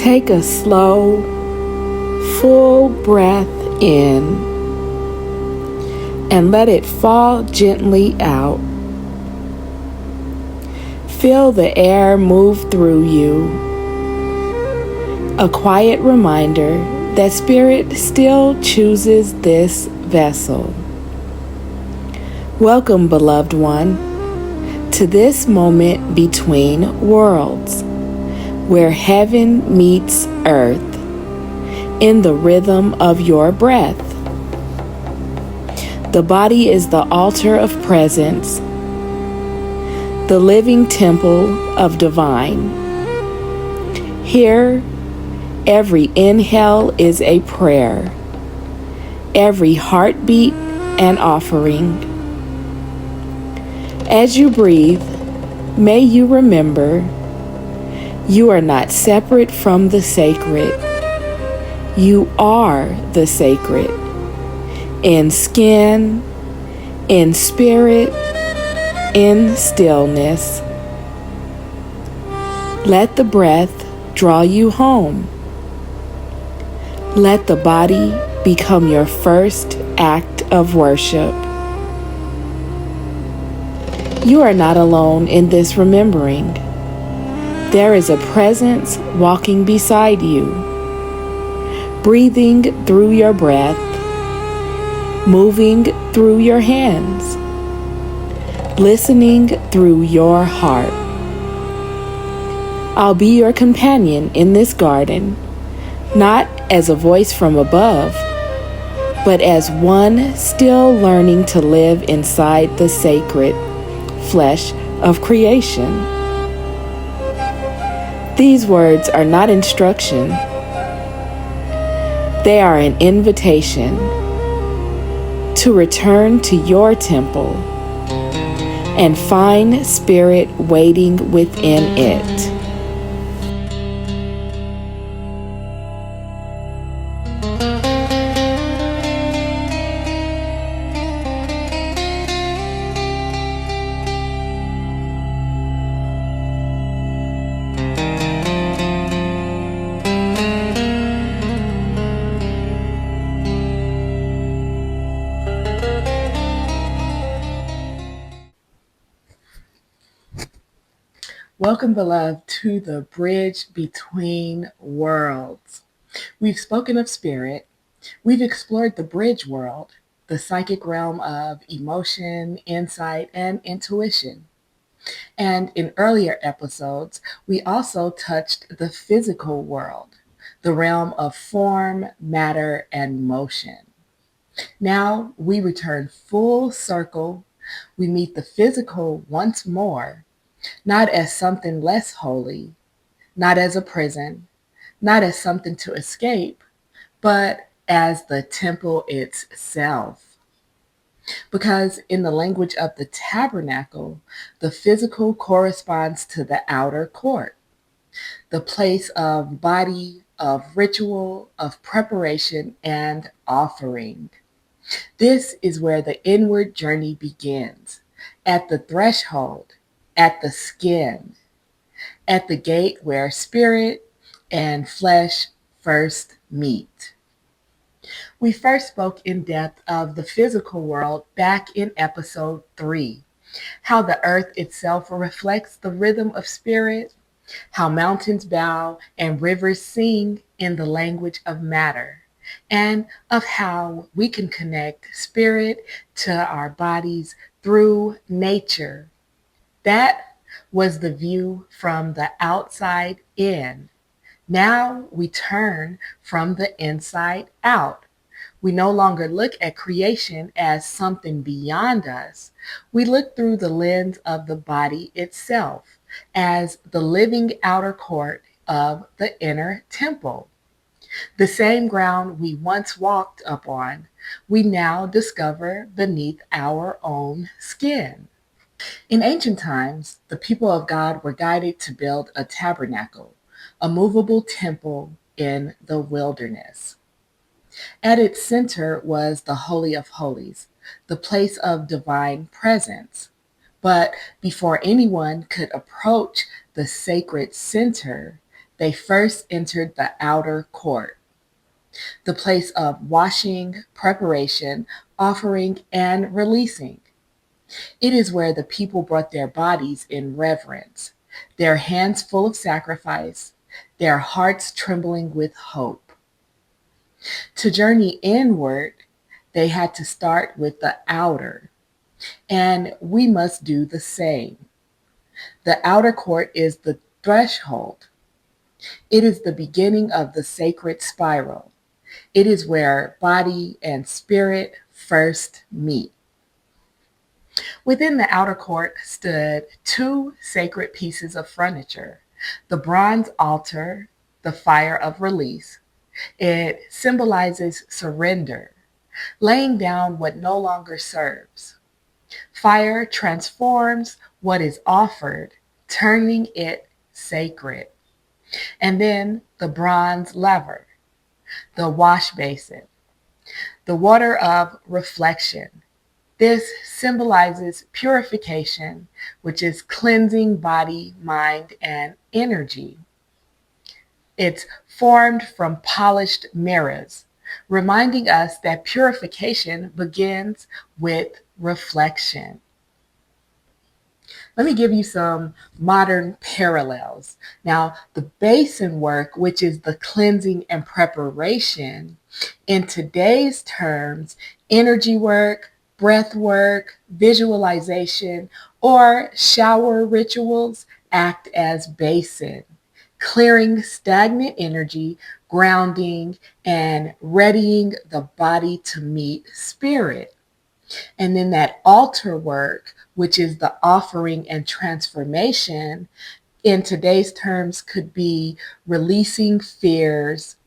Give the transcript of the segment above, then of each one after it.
Take a slow, full breath in and let it fall gently out. Feel the air move through you. A quiet reminder that Spirit still chooses this vessel. Welcome, beloved one, to this moment between worlds, where heaven meets earth in the rhythm of your breath. The body is the altar of presence, the living temple of divine. Here, every inhale is a prayer, every heartbeat an offering. As you breathe, may you remember you are not separate from the sacred. You are the sacred, in skin, in spirit, in stillness. Let the breath draw you home. Let the body become your first act of worship. You are not alone in this remembering. There is a presence walking beside you, breathing through your breath, moving through your hands, listening through your heart. I'll be your companion in this garden, not as a voice from above, but as one still learning to live inside the sacred flesh of creation. These words are not instruction. They are an invitation to return to your temple and find Spirit waiting within it. Welcome, beloved, to the bridge between worlds. We've spoken of spirit. We've explored the bridge world, the psychic realm of emotion, insight, and intuition. And in earlier episodes, we also touched the physical world, the realm of form, matter, and motion. Now we return full circle. We meet the physical once more, not as something less holy, not as a prison, not as something to escape, but as the temple itself. Because in the language of the tabernacle, the physical corresponds to the outer court, the place of body, of ritual, of preparation, and offering. This is where the inward journey begins, at the threshold, at the skin, at the gate where spirit and flesh first meet. We first spoke in depth of the physical world back in episode 3, how the earth itself reflects the rhythm of spirit, how mountains bow and rivers sing in the language of matter, and of how we can connect spirit to our bodies through nature. That was the view from the outside in. Now we turn from the inside out. We no longer look at creation as something beyond us. We look through the lens of the body itself as the living outer court of the inner temple. The same ground we once walked upon, we now discover beneath our own skin. In ancient times, the people of God were guided to build a tabernacle, a movable temple in the wilderness. At its center was the Holy of Holies, the place of divine presence. But before anyone could approach the sacred center, they first entered the outer court, the place of washing, preparation, offering, and releasing. It is where the people brought their bodies in reverence, their hands full of sacrifice, their hearts trembling with hope. To journey inward, they had to start with the outer, and we must do the same. The outer court is the threshold. It is the beginning of the sacred spiral. It is where body and spirit first meet. Within the outer court stood two sacred pieces of furniture: the bronze altar, the fire of release. It symbolizes surrender, laying down what no longer serves. Fire transforms what is offered, turning it sacred. And then the bronze laver, the wash basin, the water of reflection. This symbolizes purification, which is cleansing body, mind, and energy. It's formed from polished mirrors, reminding us that purification begins with reflection. Let me give you some modern parallels. Now, the basin work, which is the cleansing and preparation, in today's terms, energy work, breath work, visualization, or shower rituals act as basin, clearing stagnant energy, grounding, and readying the body to meet spirit. And then that altar work, which is the offering and transformation, in today's terms could be releasing fears,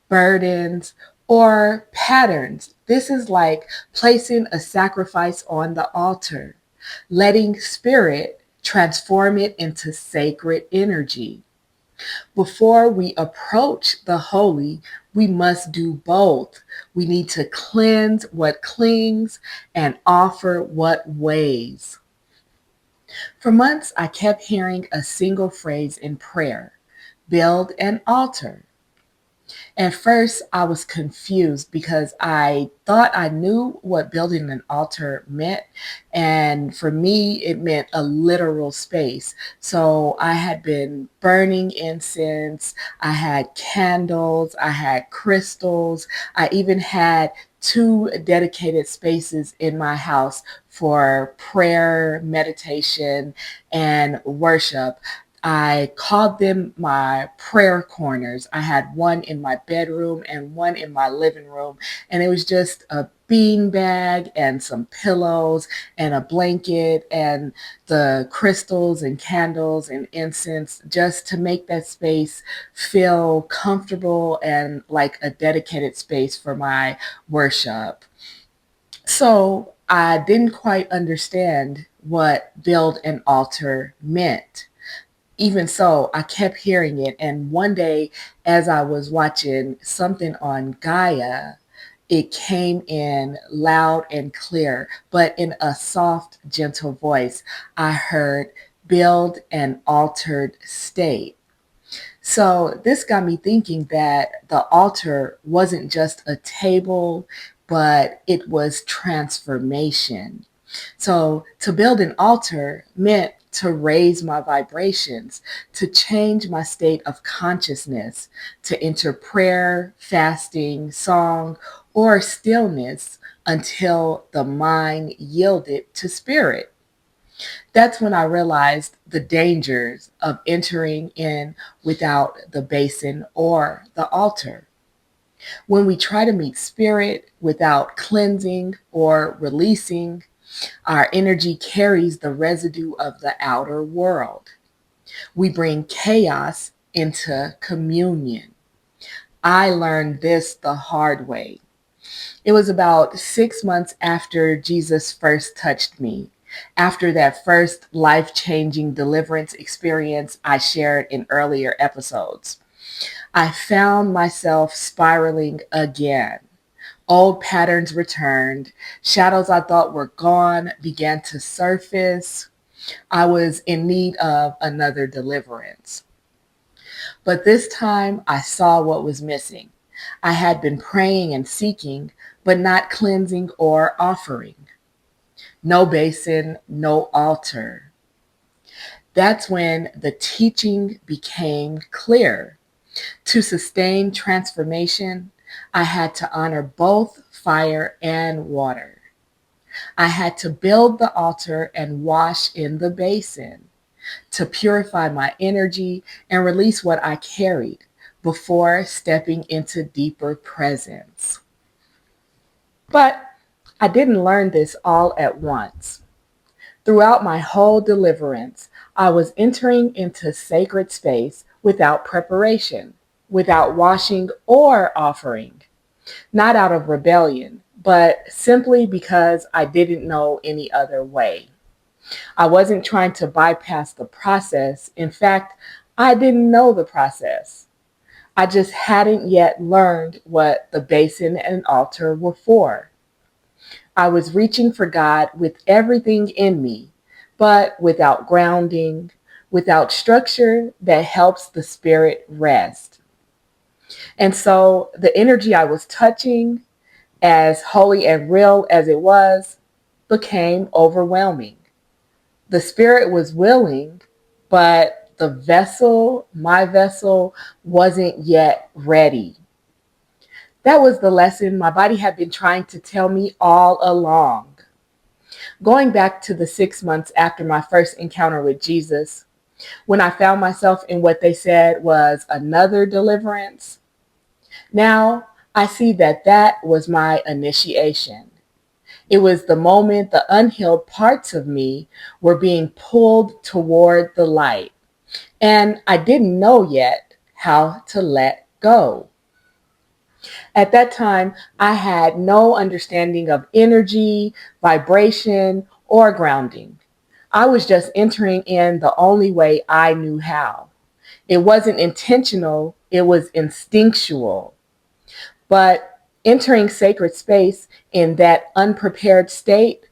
burdens, or patterns. This is like placing a sacrifice on the altar, letting spirit transform it into sacred energy. Before we approach the holy, we must do both. We need to cleanse what clings and offer what weighs. For months, I kept hearing a single phrase in prayer: build an altar. At first, I was confused because I thought I knew what building an altar meant. And for me, it meant a literal space. So I had been burning incense, I had candles, I had crystals, I even had two dedicated spaces in my house for prayer, meditation, and worship. I called them my prayer corners. I had one in my bedroom and one in my living room. And it was just a bean bag and some pillows and a blanket and the crystals and candles and incense, just to make that space feel comfortable and like a dedicated space for my worship. So I didn't quite understand what build an altar meant. Even so, I kept hearing it. And one day, as I was watching something on Gaia, it came in loud and clear, but in a soft, gentle voice. I heard, build an altered state. So this got me thinking that the altar wasn't just a table, but it was transformation. So to build an altar meant to raise my vibrations, to change my state of consciousness, to enter prayer, fasting, song, or stillness until the mind yielded to spirit. That's when I realized the dangers of entering in without the basin or the altar. When we try to meet spirit without cleansing or releasing, our energy carries the residue of the outer world. We bring chaos into communion. I learned this the hard way. It was about 6 months after Jesus first touched me, after that first life changing deliverance experience I shared in earlier episodes. I found myself spiraling again. Old patterns returned. Shadows I thought were gone began to surface. I was in need of another deliverance. But this time I saw what was missing. I had been praying and seeking, but not cleansing or offering. No basin, no altar. That's when the teaching became clear. To sustain transformation, I had to honor both fire and water. I had to build the altar and wash in the basin to purify my energy and release what I carried before stepping into deeper presence. But I didn't learn this all at once. Throughout my whole deliverance, I was entering into sacred space without preparation, without washing or offering, not out of rebellion, but simply because I didn't know any other way. I wasn't trying to bypass the process. In fact, I didn't know the process. I just hadn't yet learned what the basin and altar were for. I was reaching for God with everything in me, but without grounding, without structure that helps the spirit rest. And so the energy I was touching, as holy and real as it was, became overwhelming. The spirit was willing, but the vessel, my vessel, wasn't yet ready. That was the lesson my body had been trying to tell me all along. Going back to the 6 months after my first encounter with Jesus, when I found myself in what they said was another deliverance, now I see that that was my initiation. It was the moment the unhealed parts of me were being pulled toward the light. And I didn't know yet how to let go. At that time, I had no understanding of energy, vibration, or grounding. I was just entering in the only way I knew how. It wasn't intentional, it was instinctual. But entering sacred space in that unprepared state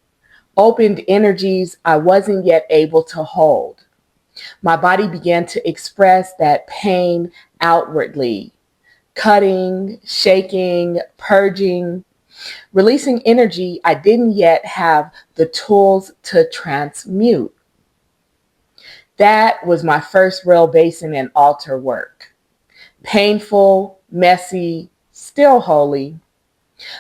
opened energies I wasn't yet able to hold. My body began to express that pain outwardly, cutting, shaking, purging, releasing energy I didn't yet have the tools to transmute. That was my first real basin and altar work. Painful, messy, still holy.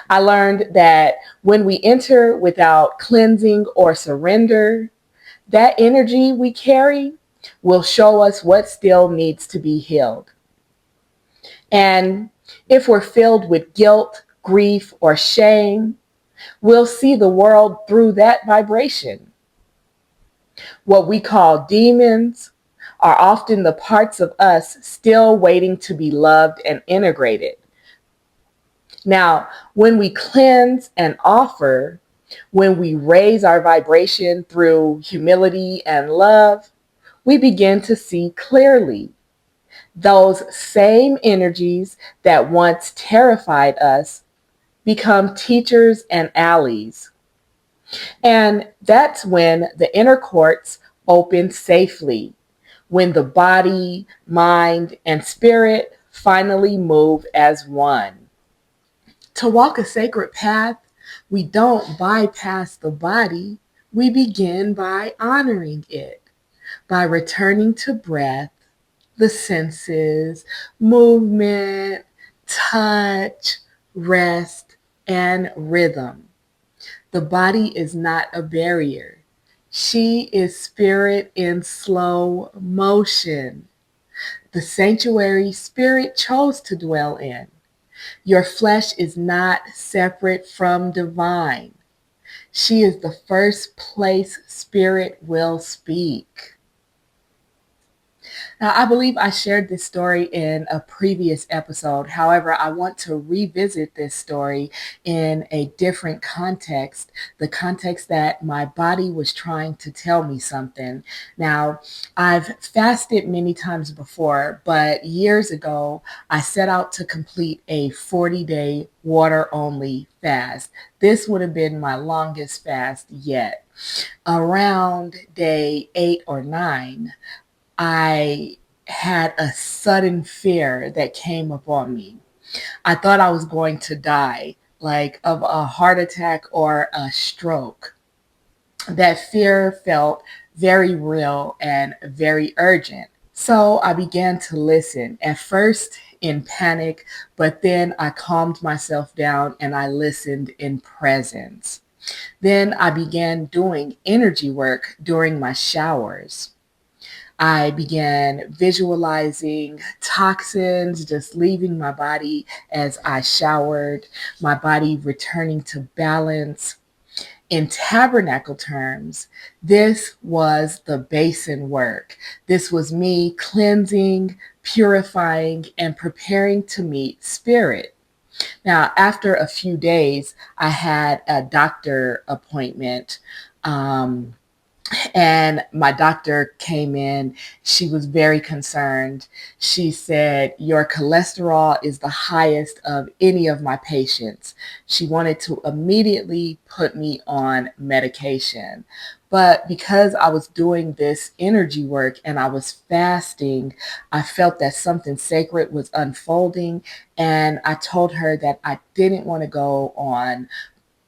I learned that when we enter without cleansing or surrender, that energy we carry will show us what still needs to be healed. And if we're filled with guilt, grief, or shame, we'll see the world through that vibration. What we call demons are often the parts of us still waiting to be loved and integrated. Now, when we cleanse and offer, when we raise our vibration through humility and love, we begin to see clearly. Those same energies that once terrified us become teachers and allies. And that's when the inner courts open safely, when the body, mind, and spirit finally move as one. To walk a sacred path, we don't bypass the body, we begin by honoring it, by returning to breath, the senses, movement, touch, rest, and rhythm. The body is not a barrier. She is spirit in slow motion. The sanctuary spirit chose to dwell in. Your flesh is not separate from divine. She is the first place spirit will speak. Now, I believe I shared this story in a previous episode. However, I want to revisit this story in a different context, the context that my body was trying to tell me something. Now, I've fasted many times before, but years ago, I set out to complete a 40-day water-only fast. This would have been my longest fast yet. Around day 8 or 9, I had a sudden fear that came upon me. I thought I was going to die, like of a heart attack or a stroke. That fear felt very real and very urgent. So I began to listen, at first in panic, but then I calmed myself down and I listened in presence. Then I began doing energy work during my showers. I began visualizing toxins just leaving my body as I showered, my body returning to balance. In tabernacle terms, this was the basin work. This was me cleansing, purifying, and preparing to meet spirit. Now, after a few days, I had a doctor appointment. Um, and my doctor came in. She was very concerned. She said, "Your cholesterol is the highest of any of my patients." She wanted to immediately put me on medication. But because I was doing this energy work and I was fasting, I felt that something sacred was unfolding. And I told her that I didn't want to go on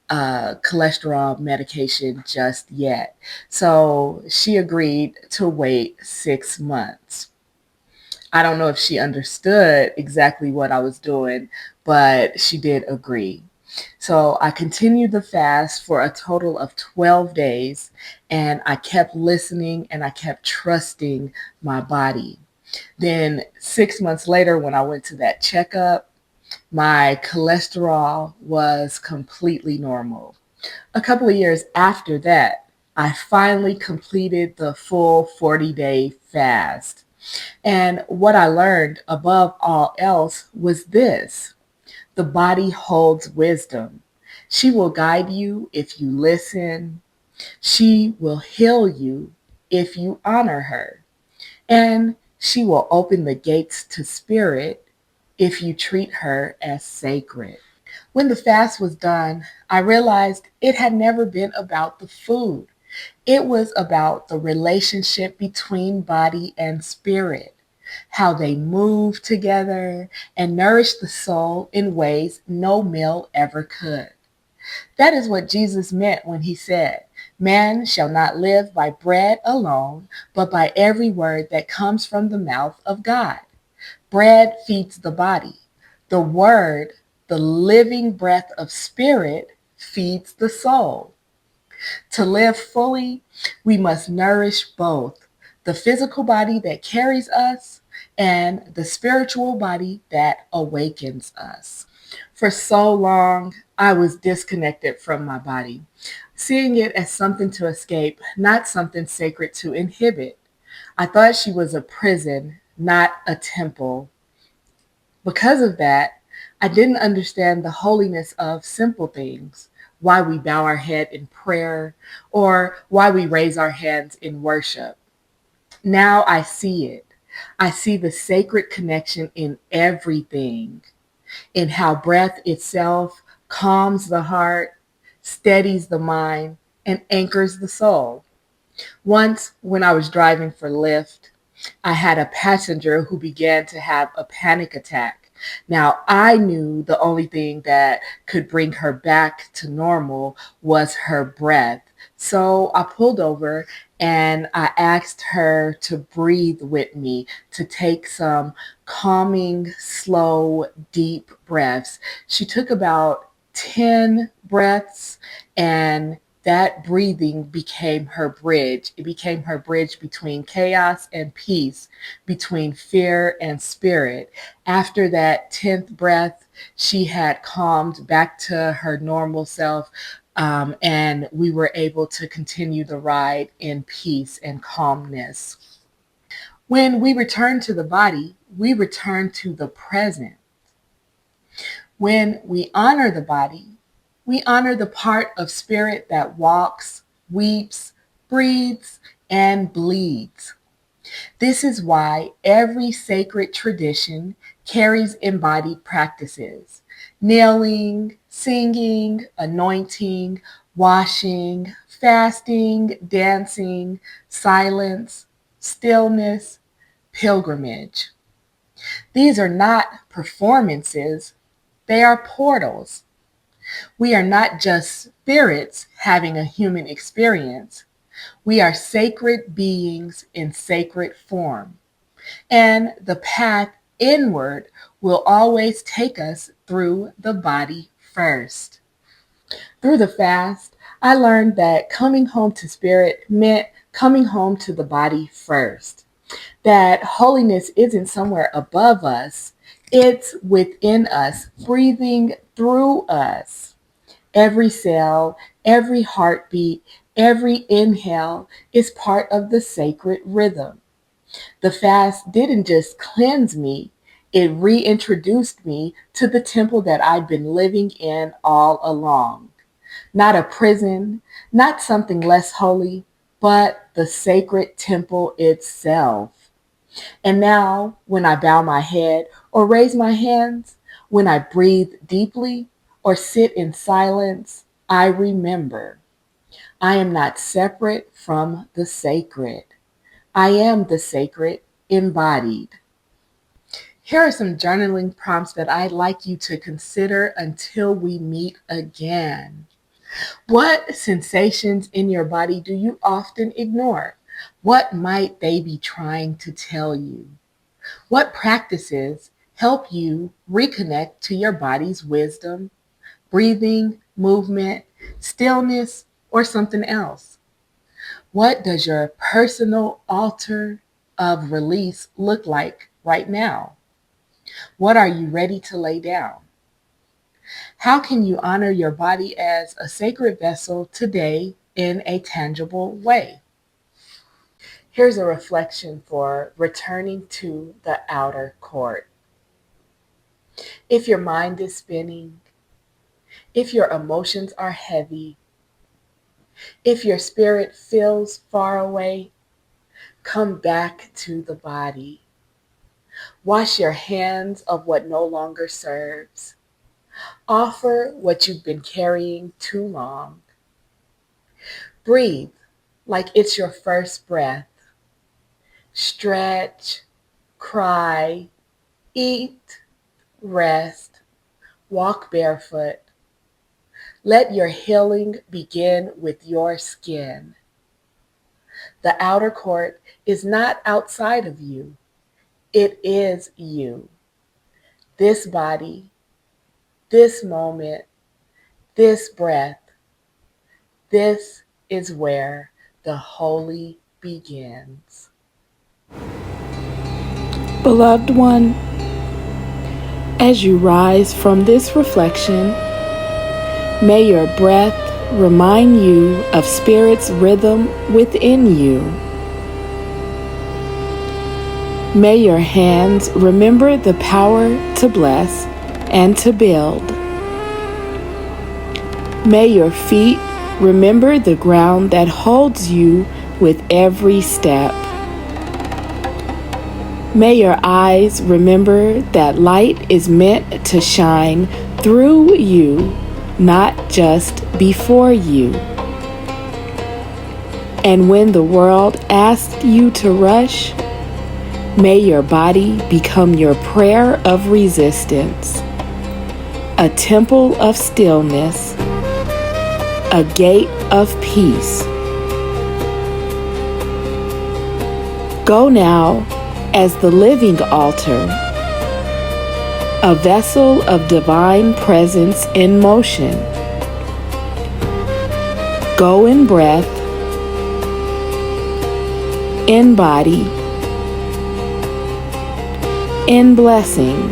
cholesterol medication just yet. So she agreed to wait 6 months. I don't know if she understood exactly what I was doing, but she did agree. So I continued the fast for a total of 12 days, and I kept listening and I kept trusting my body. Then 6 months later, when I went to that checkup, my cholesterol was completely normal. A couple of years after that, I finally completed the full 40-day fast. And what I learned above all else was this: the body holds wisdom. She will guide you if you listen. She will heal you if you honor her. And she will open the gates to spirit if you treat her as sacred. When the fast was done, I realized it had never been about the food. It was about the relationship between body and spirit, how they move together and nourish the soul in ways no meal ever could. That is what Jesus meant when he said, "Man shall not live by bread alone, but by every word that comes from the mouth of God." Bread feeds the body. The word, the living breath of spirit, feeds the soul. To live fully, we must nourish both the physical body that carries us and the spiritual body that awakens us. For so long, I was disconnected from my body, seeing it as something to escape, not something sacred to inhibit. I thought she was a prison, not a temple. Because of that, I didn't understand the holiness of simple things, why we bow our head in prayer, or why we raise our hands in worship. Now I see it. I see the sacred connection in everything, in how breath itself calms the heart, steadies the mind, and anchors the soul. Once, when I was driving for Lyft, I had a passenger who began to have a panic attack. Now, I knew the only thing that could bring her back to normal was her breath. So I pulled over and I asked her to breathe with me, to take some calming, slow, deep breaths. She took about 10 breaths, and that breathing became her bridge. It became her bridge between chaos and peace, between fear and spirit. After that 10th breath, she had calmed back to her normal self, and we were able to continue the ride in peace and calmness. When we return to the body, we return to the present. When we honor the body, we honor the part of spirit that walks, weeps, breathes, and bleeds. This is why every sacred tradition carries embodied practices: kneeling, singing, anointing, washing, fasting, dancing, silence, stillness, pilgrimage. These are not performances, they are portals. We are not just spirits having a human experience. We are sacred beings in sacred form. And the path inward will always take us through the body first. Through the fast, I learned that coming home to spirit meant coming home to the body first. That holiness isn't somewhere above us, it's within us, breathing through us. Every cell, every heartbeat, every inhale is part of the sacred rhythm. The fast didn't just cleanse me, it reintroduced me to the temple that I'd been living in all along. Not a prison, not something less holy, but the sacred temple itself. And now, when I bow my head or raise my hands, when I breathe deeply or sit in silence, I remember I am not separate from the sacred. I am the sacred embodied. Here are some journaling prompts that I'd like you to consider until we meet again. What sensations in your body do you often ignore? What might they be trying to tell you? What practices help you reconnect to your body's wisdom, breathing, movement, stillness, or something else? What does your personal altar of release look like right now? What are you ready to lay down? How can you honor your body as a sacred vessel today in a tangible way? Here's a reflection for returning to the outer court. If your mind is spinning, if your emotions are heavy, if your spirit feels far away, come back to the body. Wash your hands of what no longer serves. Offer what you've been carrying too long. Breathe like it's your first breath. Stretch, cry, eat, rest, walk barefoot. Let your healing begin with your skin. The outer court is not outside of you. It is you. This body, this moment, this breath, this is where the holy begins. Beloved one, as you rise from this reflection, may your breath remind you of Spirit's rhythm within you. May your hands remember the power to bless and to build. May your feet remember the ground that holds you with every step. May your eyes remember that light is meant to shine through you, not just before you. And when the world asks you to rush, may your body become your prayer of resistance, a temple of stillness, a gate of peace. Go now as the living altar, a vessel of divine presence in motion. Go in breath, in body, in blessing,